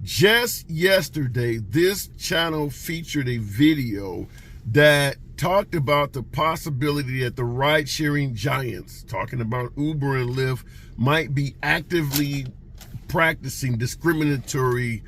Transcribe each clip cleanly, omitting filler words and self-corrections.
Just yesterday, this channel featured a video that talked about the possibility that the ride-sharing giants, talking about Uber and Lyft, might be actively practicing discriminatory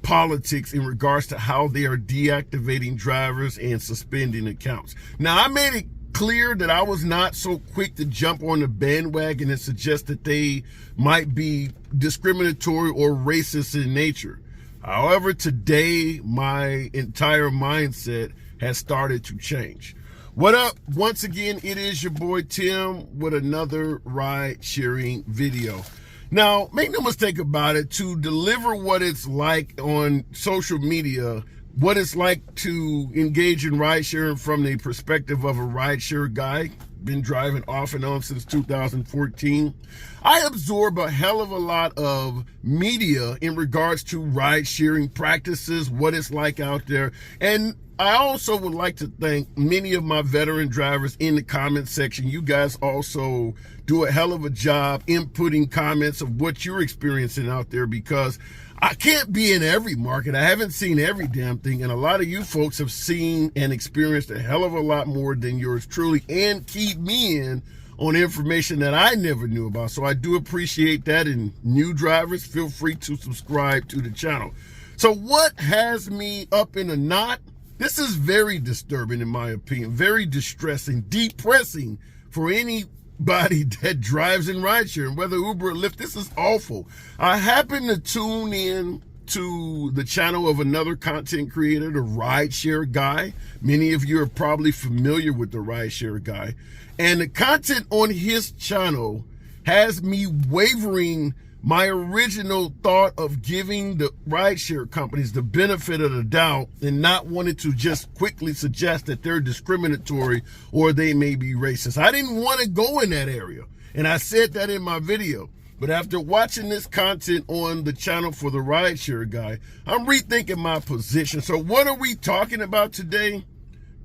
politics in regards to how they are deactivating drivers and suspending accounts. Now, I made it clear that I was not so quick to jump on the bandwagon and suggest that they might be discriminatory or racist in nature. However, today my entire mindset has started to change. What up? Once again, it is your boy Tim with another ride sharing video. Now, make no mistake about it, to deliver what it's like on social media, what it's like to engage in ride sharing from the perspective of a ride share guy, been driving off and on since 2014. I absorb a hell of a lot of media in regards to ride sharing practices, what it's like out there. And I also would like to thank many of my veteran drivers in the comment section. You guys also do a hell of a job inputting comments of what you're experiencing out there, because I can't be in every market. I haven't seen every damn thing. And a lot of you folks have seen and experienced a hell of a lot more than yours truly, and keyed me in on information that I never knew about. So I do appreciate that. And new drivers, feel free to subscribe to the channel. So what has me up in a knot? This is very disturbing in my opinion, very distressing, depressing for anybody that drives in rideshare, whether Uber or Lyft. This is awful. I happen to tune in to the channel of another content creator, the rideshare guy. Many of you are probably familiar with the rideshare guy. And the content on his channel has me wavering my original thought of giving the rideshare companies the benefit of the doubt and not wanting to just quickly suggest that they're discriminatory or they may be racist. I didn't want to go in that area, and I said that in my video. But after watching this content on the channel for the rideshare guy, I'm rethinking my position. So what are we talking about today?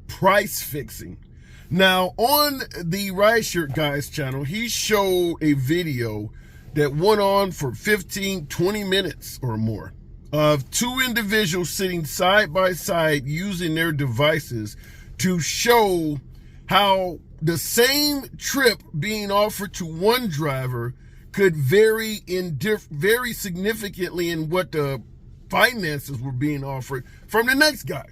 Price fixing. Now, on the rideshare guy's channel, he showed a video that went on for 15, 20 minutes or more of two individuals sitting side by side using their devices to show how the same trip being offered to one driver could vary very significantly in what the finances were being offered from the next guy.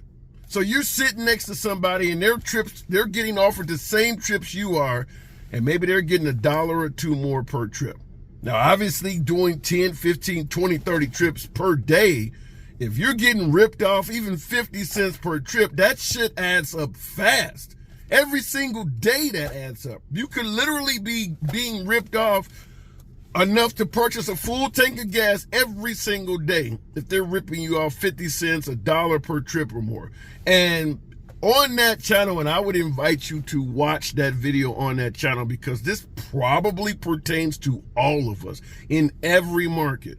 So you're sitting next to somebody and they're getting offered the same trips you are, and maybe they're getting $1 or $2 more per trip. Now, obviously, doing 10, 15, 20, 30 trips per day, if you're getting ripped off even 50 cents per trip, that shit adds up fast. Every single day that adds up. You could literally be being ripped off enough to purchase a full tank of gas every single day if they're ripping you off 50 cents, $1 per trip or more. And on that channel, and I would invite you to watch that video on that channel, because this probably pertains to all of us in every market.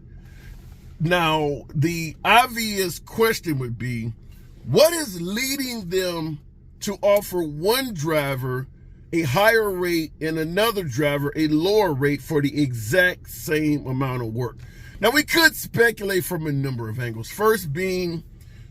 Now, the obvious question would be, what is leading them to offer one driver a higher rate and another driver a lower rate for the exact same amount of work? Now, we could speculate from a number of angles. First being,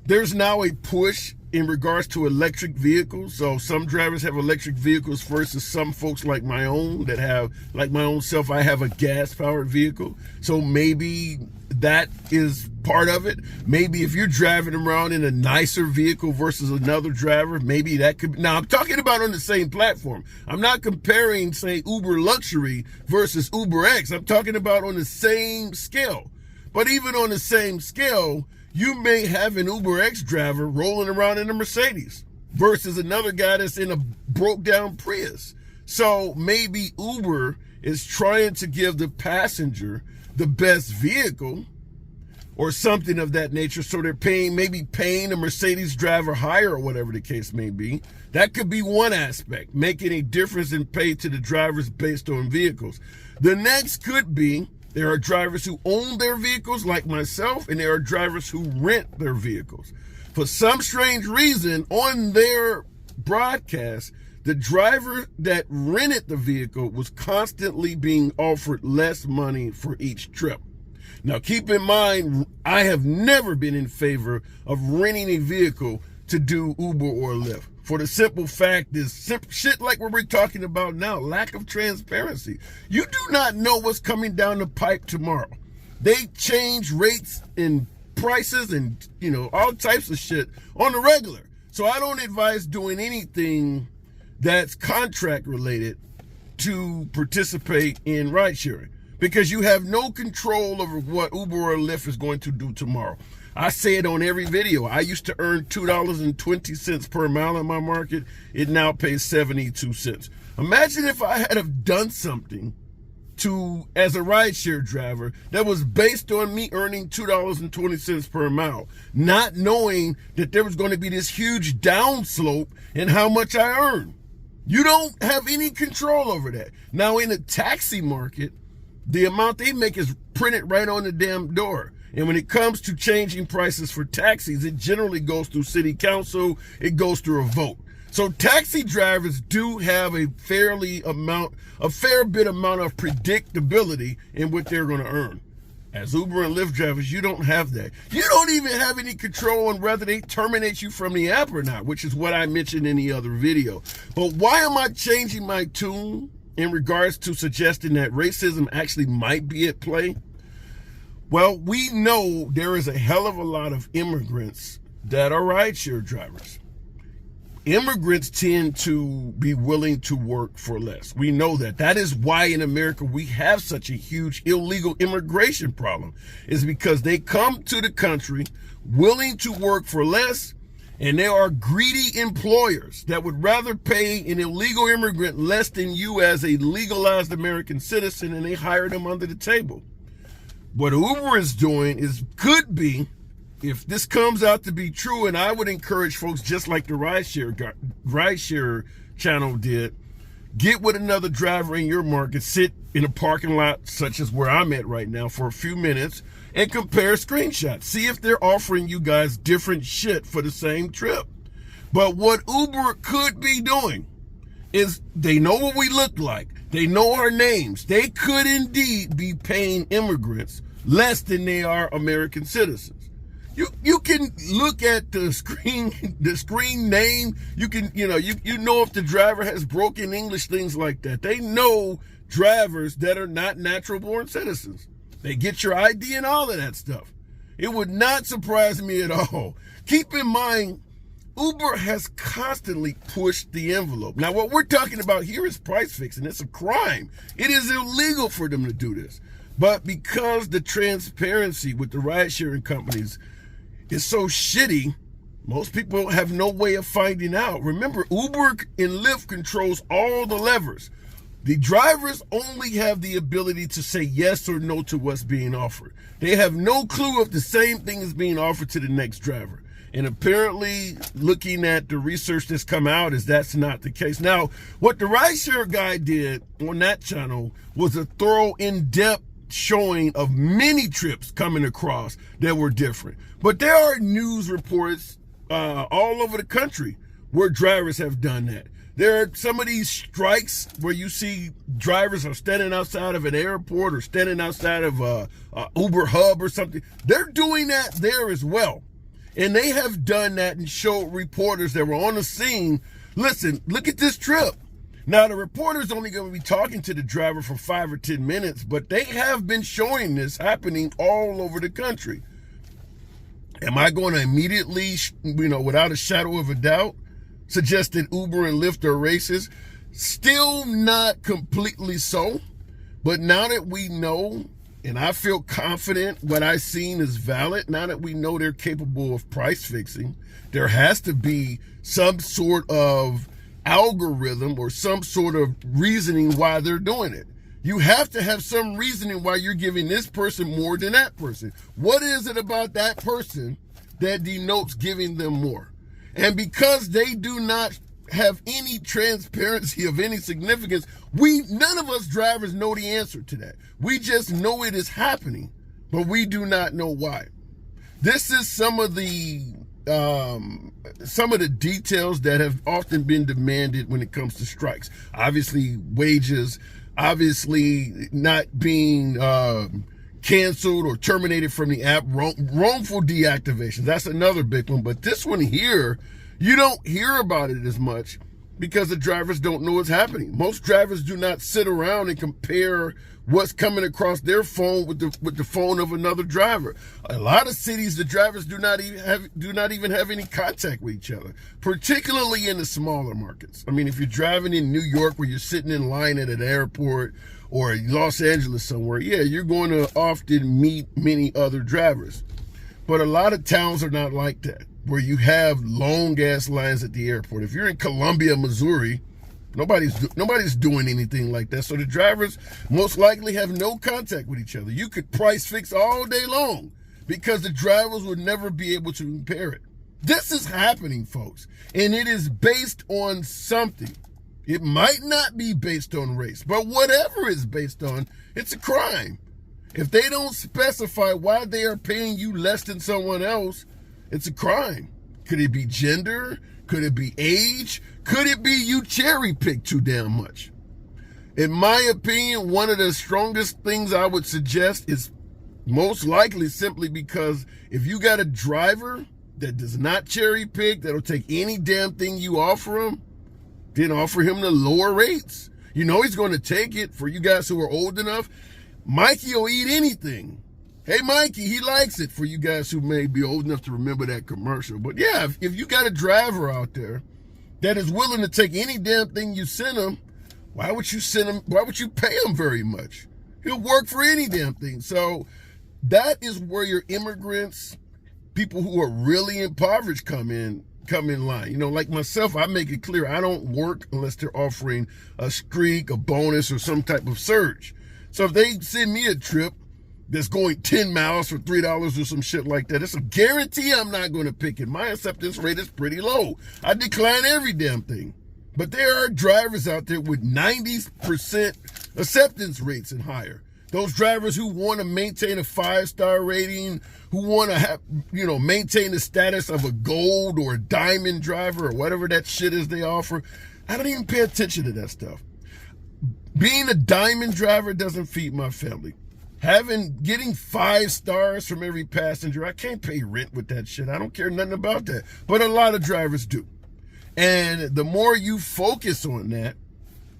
there's now a push in regards to electric vehicles. So some drivers have electric vehicles versus some folks like my own that have, like my own self, I have a gas-powered vehicle. So maybe that is part of it. Maybe if you're driving around in a nicer vehicle versus another driver, maybe that could be. Now, I'm talking about on the same platform. I'm not comparing, say, Uber Luxury versus Uber X. I'm talking about on the same scale. But even on the same scale, you may have an Uber X driver rolling around in a Mercedes versus another guy that's in a broke down Prius. So maybe Uber is trying to give the passenger the best vehicle or something of that nature. So they're maybe paying a Mercedes driver higher or whatever the case may be. That could be one aspect, making a difference in pay to the drivers based on vehicles. The next could be, there are drivers who own their vehicles like myself, and there are drivers who rent their vehicles. For some strange reason, on their broadcast, the driver that rented the vehicle was constantly being offered less money for each trip. Now, keep in mind, I have never been in favor of renting a vehicle to do Uber or Lyft. For the simple fact is shit like what we're talking about now, lack of transparency. You do not know what's coming down the pipe tomorrow. They change rates and prices and, all types of shit on the regular. So I don't advise doing anything that's contract related to participate in ride sharing, because you have no control over what Uber or Lyft is going to do tomorrow. I say it on every video. I used to earn $2.20 per mile in my market. It now pays 72 cents. Imagine if I had have done something as a rideshare driver that was based on me earning $2.20 per mile, not knowing that there was going to be this huge downslope in how much I earn. You don't have any control over that. Now, in the taxi market, the amount they make is printed right on the damn door. And when it comes to changing prices for taxis, it generally goes through city council, it goes through a vote. So taxi drivers do have a fair bit amount of predictability in what they're going to earn. As Uber and Lyft drivers, you don't have that. You don't even have any control on whether they terminate you from the app or not, which is what I mentioned in the other video. But why am I changing my tune in regards to suggesting that racism actually might be at play? Well, we know there is a hell of a lot of immigrants that are rideshare drivers. Immigrants tend to be willing to work for less. We know that. That is why in America we have such a huge illegal immigration problem, is because they come to the country willing to work for less, and there are greedy employers that would rather pay an illegal immigrant less than you as a legalized American citizen, and they hire them under the table. What Uber is doing could be, if this comes out to be true, and I would encourage folks, just like the rideshare channel did, get with another driver in your market, sit in a parking lot such as where I'm at right now for a few minutes and compare screenshots. See if they're offering you guys different shit for the same trip. But what Uber could be doing is, they know what we look like. They know our names. They could indeed be paying immigrants less than they are American citizens. You can look at the screen name. You can, you know if the driver has broken English, things like that. They know drivers that are not natural born citizens. They get your ID and all of that stuff. It would not surprise me at all. Keep in mind, Uber has constantly pushed the envelope. Now, what we're talking about here is price fixing. It's a crime. It is illegal for them to do this. But because the transparency with the ride-sharing companies is so shitty, most people have no way of finding out. Remember, Uber and Lyft controls all the levers. The drivers only have the ability to say yes or no to what's being offered. They have no clue if the same thing is being offered to the next driver. And apparently, looking at the research that's come out, is that's not the case. Now, what the rideshare guy did on that channel was a thorough, in-depth showing of many trips coming across that were different. But there are news reports all over the country where drivers have done that. There are some of these strikes where you see drivers are standing outside of an airport or standing outside of a Uber hub or something. They're doing that there as well. And they have done that and showed reporters that were on the scene, listen, look at this trip. Now, the reporter's only going to be talking to the driver for 5 or 10 minutes, but they have been showing this happening all over the country. Am I going to immediately, without a shadow of a doubt, suggest that Uber and Lyft are racist? Still not completely so. But now that we know, and I feel confident what I've seen is valid, now that we know they're capable of price fixing, there has to be some sort of algorithm or some sort of reasoning why they're doing it. You have to have some reasoning why you're giving this person more than that person. What is it about that person that denotes giving them more? And because they do not have any transparency of any significance, none of us drivers know the answer to that. We just know it is happening, but we do not know why. This is some of the details that have often been demanded when it comes to strikes. Obviously, wages, obviously not being canceled or terminated from the app, wrongful deactivation. That's another big one. But this one here, you don't hear about it as much because the drivers don't know what's happening. Most drivers do not sit around and compare what's coming across their phone with the phone of another driver. A lot of cities, the drivers do not even have any contact with each other, particularly in the smaller markets. I mean, if you're driving in New York where you're sitting in line at an airport or Los Angeles somewhere, yeah, you're going to often meet many other drivers. But a lot of towns are not like that, where you have long ass lines at the airport. If you're in Columbia, Missouri, nobody's doing anything like that. So the drivers most likely have no contact with each other. You could price fix all day long because the drivers would never be able to compare it. This is happening, folks, and it is based on something. It might not be based on race, but whatever it's based on, it's a crime. If they don't specify why they are paying you less than someone else, it's a crime. Could it be gender? Could it be age? Could it be you cherry pick too damn much? In my opinion, one of the strongest things I would suggest is most likely simply because if you got a driver that does not cherry pick, that'll take any damn thing you offer him, then offer him the lower rates. You know he's going to take it. For you guys who are old enough, Mikey will eat anything. Hey, Mikey, he likes it, for you guys who may be old enough to remember that commercial. But yeah, if you got a driver out there that is willing to take any damn thing you send him, why would you pay him very much? He'll work for any damn thing. So that is where your immigrants, people who are really impoverished come in line. You know, like myself, I make it clear I don't work unless they're offering a streak, a bonus, or some type of surge. So if they send me a trip that's going 10 miles for $3 or some shit like that, it's a guarantee I'm not going to pick it. My acceptance rate is pretty low. I decline every damn thing. But there are drivers out there with 90% acceptance rates and higher. Those drivers who want to maintain a 5-star rating, who want to have, maintain the status of a gold or a diamond driver or whatever that shit is they offer. I don't even pay attention to that stuff. Being a diamond driver doesn't feed my family. Getting 5 stars from every passenger, I can't pay rent with that shit. I don't care nothing about that. But a lot of drivers do. And the more you focus on that,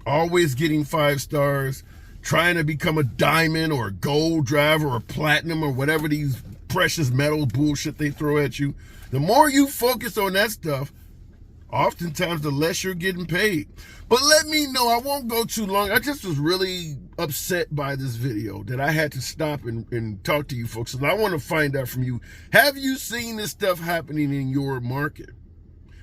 always getting 5 stars, trying to become a diamond or a gold driver or platinum or whatever these precious metal bullshit they throw at you, the more you focus on that stuff, oftentimes the less you're getting paid. But let me know, I won't go too long. I just was really upset by this video that I had to stop and talk to you folks. And I want to find out from you, have you seen this stuff happening in your market?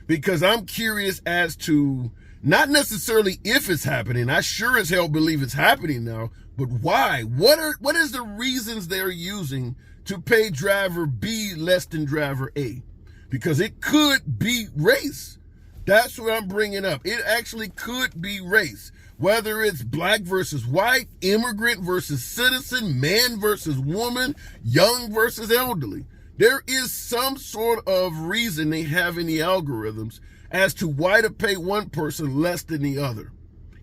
Because I'm curious as to not necessarily if it's happening. I sure as hell believe it's happening now, but why? What is the reasons they're using to pay driver B less than driver A? Because it could be race. That's what I'm bringing up. It actually could be race. Whether it's black versus white, immigrant versus citizen, man versus woman, young versus elderly. There is some sort of reason they have in the algorithms as to why to pay one person less than the other.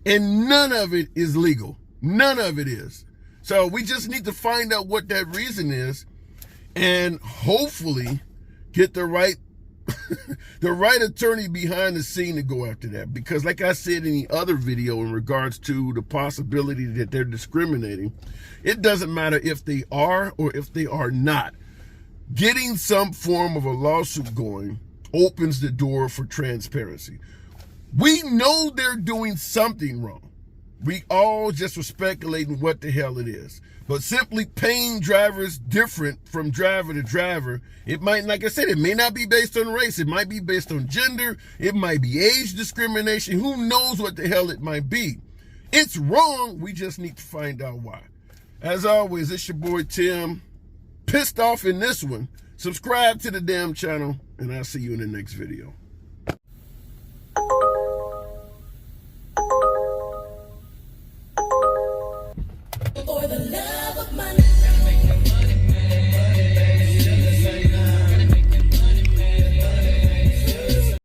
And none of it is legal. None of it is. So we just need to find out what that reason is and hopefully get the right attorney behind the scene to go after that. Because like I said in the other video in regards to the possibility that they're discriminating, it doesn't matter if they are or if they are not. Getting some form of a lawsuit going opens the door for transparency. We know they're doing something wrong. We all just are speculating what the hell it is. But simply paying drivers different from driver to driver, it might, like I said, it may not be based on race. It might be based on gender. It might be age discrimination. Who knows what the hell it might be? It's wrong. We just need to find out why. As always, it's your boy Tim. Pissed off in this one. Subscribe to the damn channel, and I'll see you in the next video.